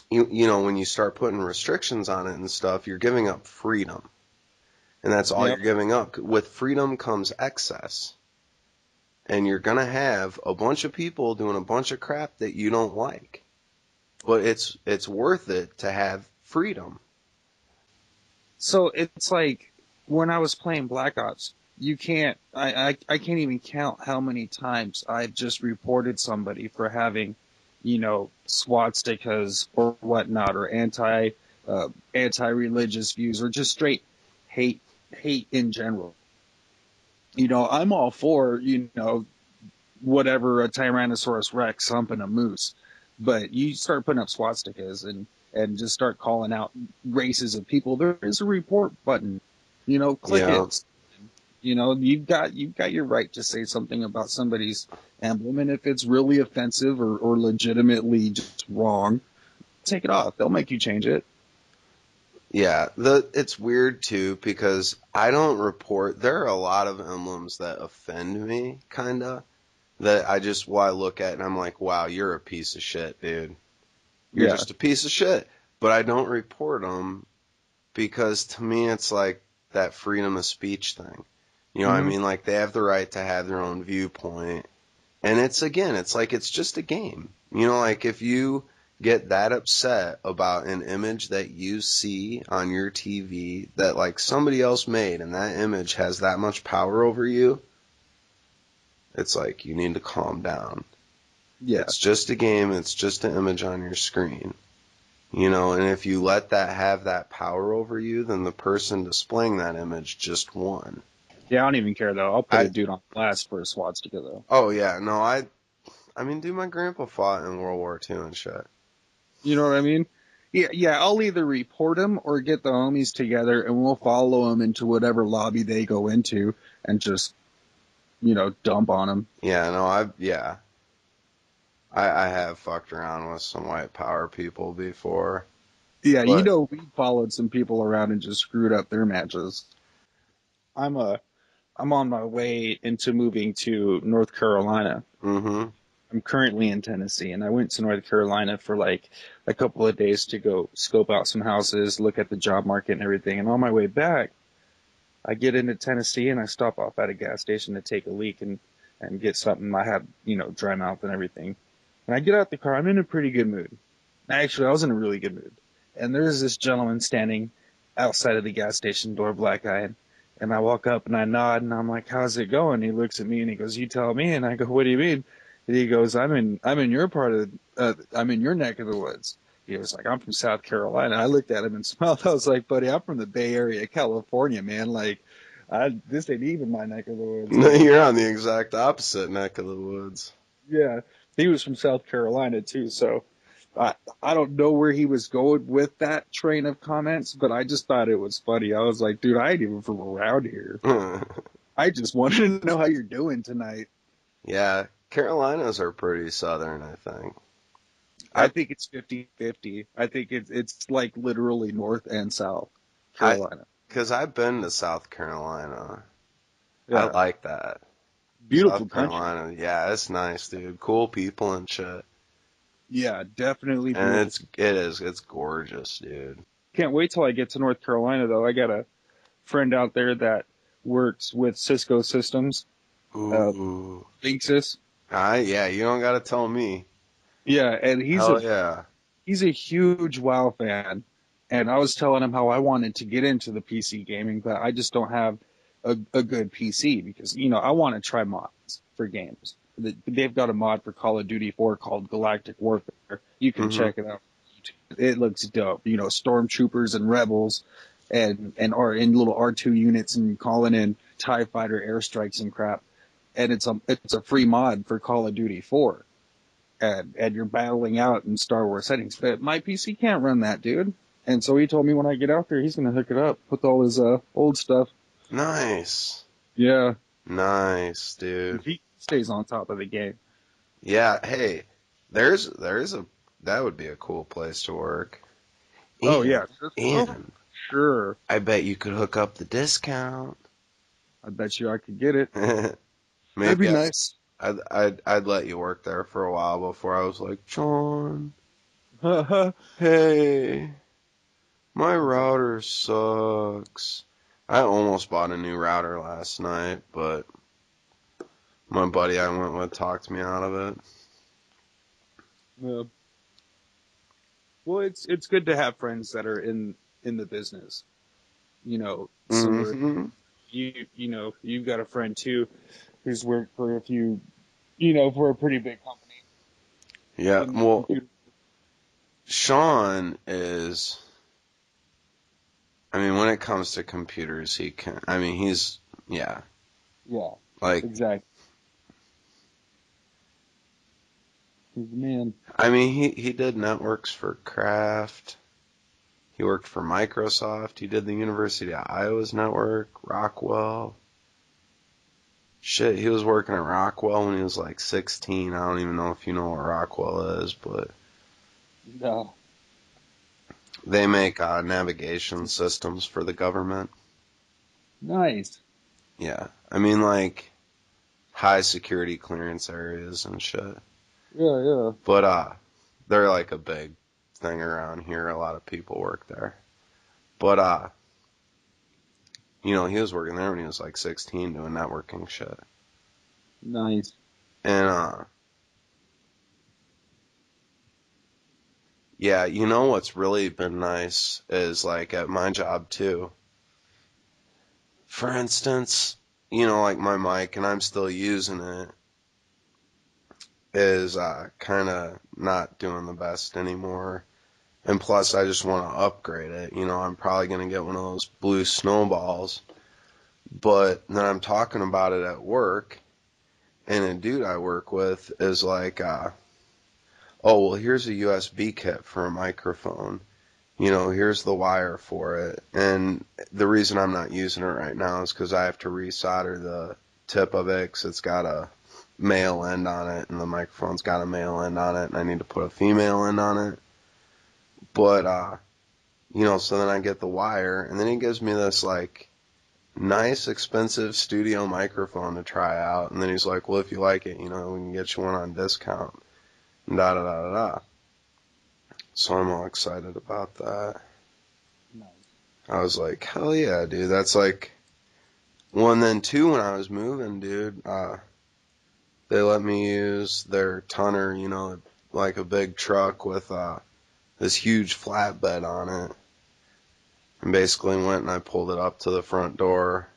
S1: when you start putting restrictions on it and stuff, you're giving up freedom. And that's all
S2: Yep.
S1: you're giving up. With freedom comes excess. And you're going to have a bunch of people doing a bunch of crap that you don't like. But it's worth it to have freedom.
S2: So it's like when I was playing Black Ops, you can't. I can't even count how many times I've just reported somebody for having, swastikas or whatnot, or anti-religious views, or just straight hate hate in general. I'm all for whatever, a Tyrannosaurus Rex humping a moose, but you start putting up swastikas and just start calling out races of people. There is a report button, click
S1: Yeah.
S2: it. You've got your right to say something about somebody's emblem, and if it's really offensive or legitimately just wrong, take it off. They'll make you change it.
S1: Yeah. It's weird too because I don't report there are a lot of emblems that offend me, kinda. That I look at and I'm like, wow, you're a piece of shit, dude. You're
S2: Yeah.
S1: just a piece of shit. But I don't report them because to me it's like that freedom of speech thing. You know what I
S2: Hmm.
S1: mean? Like they have the right to have their own viewpoint And it's like it's just a game. You know, like if you get that upset about an image that you see on your TV that like somebody else made and that image has that much power over you, it's like you need to calm down.
S2: Yeah.
S1: It's just a game, it's just an image on your screen. You know, and if you let that have that power over you, then the person displaying that image just won.
S2: Yeah, I don't even care though. I'll put
S1: I
S2: a dude on blast for a swastika though.
S1: oh yeah, no, I mean dude, my grandpa fought in World War II and shit.
S2: You know what I mean? Yeah, yeah. I'll either report him or get the homies together and we'll follow him into whatever lobby they go into and just, dump on him.
S1: Yeah, no, I have fucked around with some white power people before,
S2: Yeah,
S1: but
S2: we followed some people around and just screwed up their matches. I'm uh I'm on my way into moving to North Carolina.
S1: mhm.
S2: I'm currently in Tennessee, and I went to North Carolina for like a couple of days to go scope out some houses, look at the job market and everything. And on my way back, I get into Tennessee and I stop off at a gas station to take a leak and get something. I had, dry mouth and everything. And I get out the car. I'm in a pretty good mood. Actually, I was in a really good mood. And there's this gentleman standing outside of the gas station door, black eyed. And I walk up and I nod and I'm like, "How's it going?" He looks at me and he goes, "You tell me." And I go, "What do you mean?" And he goes, I'm in your part of, I'm in your neck of the woods." He was like, "I'm from South Carolina." I looked at him and smiled. I was like, "Buddy, I'm from the Bay Area, California, man. Like, this ain't even my neck of the woods."
S1: You're on the exact opposite neck of the woods.
S2: Yeah, he was from South Carolina too, so I don't know where he was going with that train of comments, but I just thought it was funny. I was like, "Dude, I ain't even from around here. I just wanted to know how you're doing tonight."
S1: Yeah, Carolinas are pretty southern, I think.
S2: I
S1: I
S2: think it's 50-50. I think it's like literally north and south
S1: I
S2: Carolina.
S1: Cuz I've been to South Carolina. I
S2: Yeah,
S1: like that.
S2: beautiful
S1: South
S2: country.
S1: Carolina. Yeah, it's nice, dude. Cool people and shit.
S2: Yeah, definitely
S1: And
S2: beautiful.
S1: it's gorgeous, dude.
S2: Can't wait till I get to North Carolina though. I got a friend out there that works with Cisco Systems, uh,
S1: Ooh.
S2: Linksys.
S1: Yeah, you don't gotta tell me.
S2: Yeah, and
S1: Hell yeah.
S2: he's a huge WoW fan, and I was telling him how I wanted to get into the PC gaming, but I just don't have a good PC because I want to try mods for games. They've got a mod for Call of Duty 4 called Galactic Warfare. You can
S1: Mhm.
S2: check it out. It looks dope. Stormtroopers and rebels, and are in little R2 units and calling in Tie Fighter airstrikes and crap. And it's a free mod for Call of Duty 4 and you're battling out in Star Wars settings. But my PC can't run that, dude. And so he told me when I get out there, he's gonna hook it up with all his old stuff.
S1: Nice.
S2: Yeah,
S1: Nice, dude.
S2: he stays on top of the game.
S1: Yeah, hey, there's a that would be a cool place to work.
S2: Oh
S1: And
S2: yeah, Cisco,
S1: and
S2: sure.
S1: I bet you could hook up the discount.
S2: I bet you I could get it. That'd be
S1: Maybe
S2: nice.
S1: I'd let you work there for a while before I was like, John,
S2: That's
S1: hey, my router sucks. I almost bought a new router last night, but my buddy I went with talked me out of it.
S2: yeah. Well, it's good to have friends that are in the business. Similar.
S1: Hmm.
S2: You've got a friend too who's worked for a few, for a pretty big company
S1: Yeah,
S2: in the
S1: well,
S2: computer.
S1: Sean is. I mean, when it comes to computers, he can. I mean, yeah,
S2: Yeah,
S1: like,
S2: exactly. He's the man.
S1: I mean, he did networks for Kraft. He worked for Microsoft. He did the University of Iowa's network, Rockwell. Shit, he was working at Rockwell when he was like 16. I don't even know if you know what Rockwell is, but
S2: No,
S1: they make navigation systems for the government.
S2: nice.
S1: Yeah, I mean, like high security clearance areas and shit.
S2: Yeah, yeah.
S1: But they're like a big thing around here. A lot of people work there. But he was working there when he was like 16 doing networking shit.
S2: Nice.
S1: And yeah, you know what's really been nice is like at my job too. For instance, you know, like my mic, and I'm still using it, is kind of not doing the best anymore. And plus, I just want to upgrade it. You know, I'm probably going to get one of those blue snowballs. But then I'm talking about it at work, and a dude I work with is like, oh, well, here's a USB kit for a microphone. You know, here's the wire for it. And the reason I'm not using it right now is because I have to resolder the tip of it because it's got a male end on it, and the microphone's got a male end on it, and I need to put a female end on it. But, you know, so then I get the wire, and then he gives me this, like, nice, expensive studio microphone to try out. And then he's like, well, if you like it, you know, we can get you one on discount. Da da da da da. So I'm all excited about that.
S2: Nice.
S1: I was like, hell yeah, dude. That's like, well, and then two, when I was moving, dude, they let me use their tonner, you know, like a big truck with, this huge flatbed on it. And basically went and I pulled it up to the front door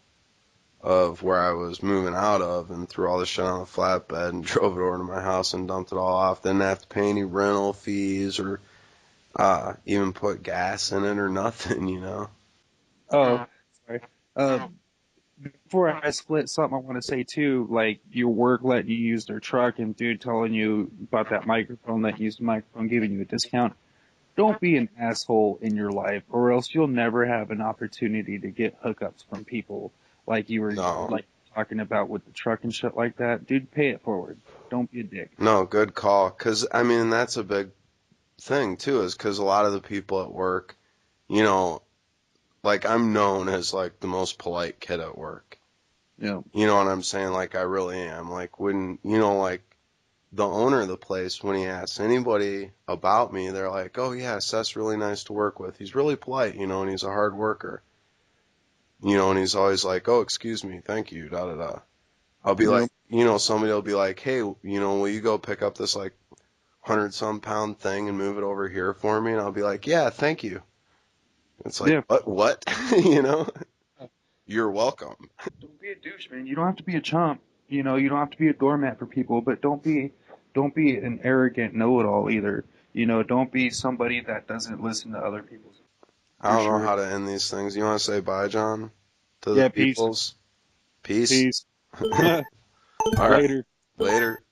S1: of where I was moving out of and threw all the shit on the flatbed and drove it over to my house and dumped it all off. Didn't have to pay any rental fees or even put gas in it or nothing, you know.
S2: Oh, sorry. Before I split, something I want to say too, like your work letting you use their truck and dude telling you about that microphone, that used microphone, giving you a discount. Don't be an asshole in your life, or else you'll never have an opportunity to get hookups from people like you were
S1: No,
S2: like talking about with the truck and shit like that. Dude, pay it forward. Don't be a dick.
S1: no, good call. 'Cause I mean that's a big thing too, is 'cause a lot of the people at work, you know, like I'm known as like the most polite kid at work.
S2: Yeah.
S1: You know what I'm saying? Like I really am. Like when you know, like the owner of the place, when he asks anybody about me, they're like, "Oh yeah, Seth's really nice to work with. He's really polite, you know, and he's a hard worker." You know, and he's always like, "Oh, excuse me, thank you, da da da." I'll be
S2: Yeah.
S1: like, you know, somebody will be like, "Hey, you know, will you go pick up this like 100-some-pound thing and move it over here for me?" And I'll be like, "Yeah, thank you." It's like,
S2: Yeah.
S1: "What? What?" You know? You're welcome.
S2: Don't be a douche, man. You don't have to be a chump. You know, you don't have to be a doormat for people, but don't be an arrogant know-it-all either. You know, don't be somebody that doesn't listen to other people's
S1: I
S2: for
S1: don't know
S2: sure.
S1: how to end these things. You want to say bye, John, to the
S2: Yeah, peace.
S1: peoples? Peace.
S2: Peace.
S1: All right.
S2: Later.
S1: Later.